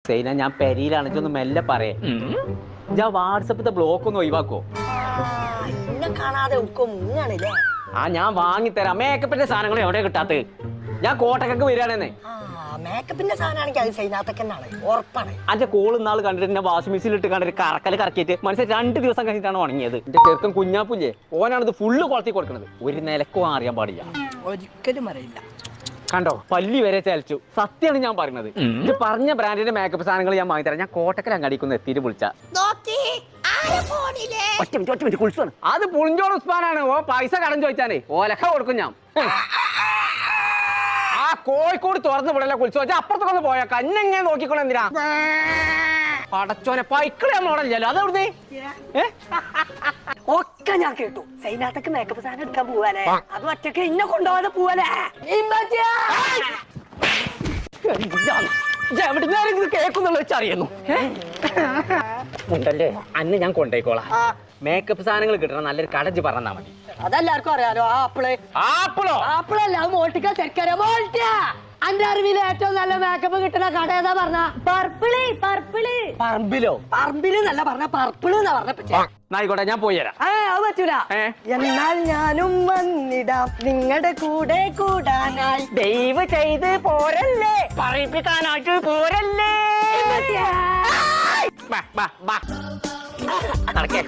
സൈന ഞാൻ പെരിയിലാണെങ്കിൽ ഒന്ന് മെല്ലെ പറയേ. ഞാൻ വാട്സപ്പിത്തെ ബ്ലോക്ക് ഒന്ന് ഒഴിവാക്കോ? കാണാതെ മുങ്ങാണല്ലേ? ഞാൻ വാങ്ങിത്തരാം. മേക്കപ്പിന്റെ സാധനങ്ങൾ എവിടെ കിട്ടാത്ത? ഞാൻ കോട്ടക്കൊക്കെ വരികയാണെന്നേ. മേക്കപ്പിന്റെ സാധനമാണെങ്കിൽ അത് സൈനാത്തൊക്കെന്നാണ് ഉറപ്പാണ്. അന്റെ കോള് നാൾ കണ്ടിട്ട് വാഷിംഗ് മെഷീനിലിട്ട് കണ്ടിട്ട് കറക്കല് കറക്കിയിട്ട് മനസ്സിൽ 2 ദിവസം കഴിഞ്ഞിട്ടാണ് ഉണങ്ങിയത്. എന്റെ ചെറുക്കൻ കുഞ്ഞാപ്പുല്ലേ, ഓനാണിത് ഫുള്ള് കുളത്തി കൊടുക്കുന്നത്. ഒരു നിലക്കും അറിയാൻ പാടില്ല. ഒരിക്കലും അറിയില്ല. കണ്ടോ, പല്ലി വരെ ചലിച്ചു. സത്യമാണ് ഞാൻ പറയുന്നത്. ഇത് പറഞ്ഞ ബ്രാൻഡിന്റെ മേക്കപ്പ് സാധനങ്ങൾ ഞാൻ വാങ്ങിത്തരാം. ഞാൻ കോട്ടക്കൽ അങ്ങാടിക്കൊന്ന് എത്തിയിട്ട് വിളിച്ച അത് പുളിഞ്ചോട് ഉസ്മാനാണ്. ഓ പൈസ കടം ചോദിച്ചാനേ ഓലക്ക കൊടുക്കും ഞാൻ. ആ കോഴിക്കോട് തുറന്നു വിടല്ലേ കുളിച്ചു വെച്ചാൽ അപ്പുറത്തൊക്കെ ഒന്ന് പോയാ കഞ്ഞെങ്ങനെ നോക്കിക്കോളെ. എന്തിനാ പടച്ചോനെ പൈക്കളെ മോഡല്ലോ അതെവിടുന്നേ? ഒക്കെ ഞാൻ കേട്ടു. സൈനാത്തൊക്കെ മേക്കപ്പ് സാധനം എടുക്കാൻ പോവാലേ? അത് ഒറ്റക്ക് ഇന്നെ കൊണ്ടുപോകാതെ പോവാലേ? കേൾക്കുന്നുള്ള വെച്ചറിയുന്നു ഉണ്ടല്ലേ. അന്ന് ഞാൻ കൊണ്ടേക്കോളാം. മേക്കപ്പ് സാധനങ്ങൾ കിട്ടണം. നല്ലൊരു കടജ് പറഞ്ഞാ മതി. അതെല്ലാവർക്കും അറിയാലോ. ആപ്പിളല്ല, അത് മോൾട്ടിക്ക ശർക്കര. മോൾട്ടിയാ അന്റെ അറിവില് ഏറ്റവും നല്ല മേക്കപ്പ് കിട്ടുന്ന കട ഏതാ പറഞ്ഞ? പറമ്പില് നല്ല പറഞ്ഞ പർപ്പിള് എന്നാ പറഞ്ഞ. ആയിക്കോട്ടെ, ഞാൻ പോയി തരാം. അത് പറ്റൂല. എന്നാൽ ഞാനും വന്നിടാം നിങ്ങളുടെ കൂടെ കൂടാനായി. ദയവ് ചെയ്ത് പോരല്ലേ, പറയിപ്പിക്കാനായിട്ട് പോരല്ലേ. നടക്കേ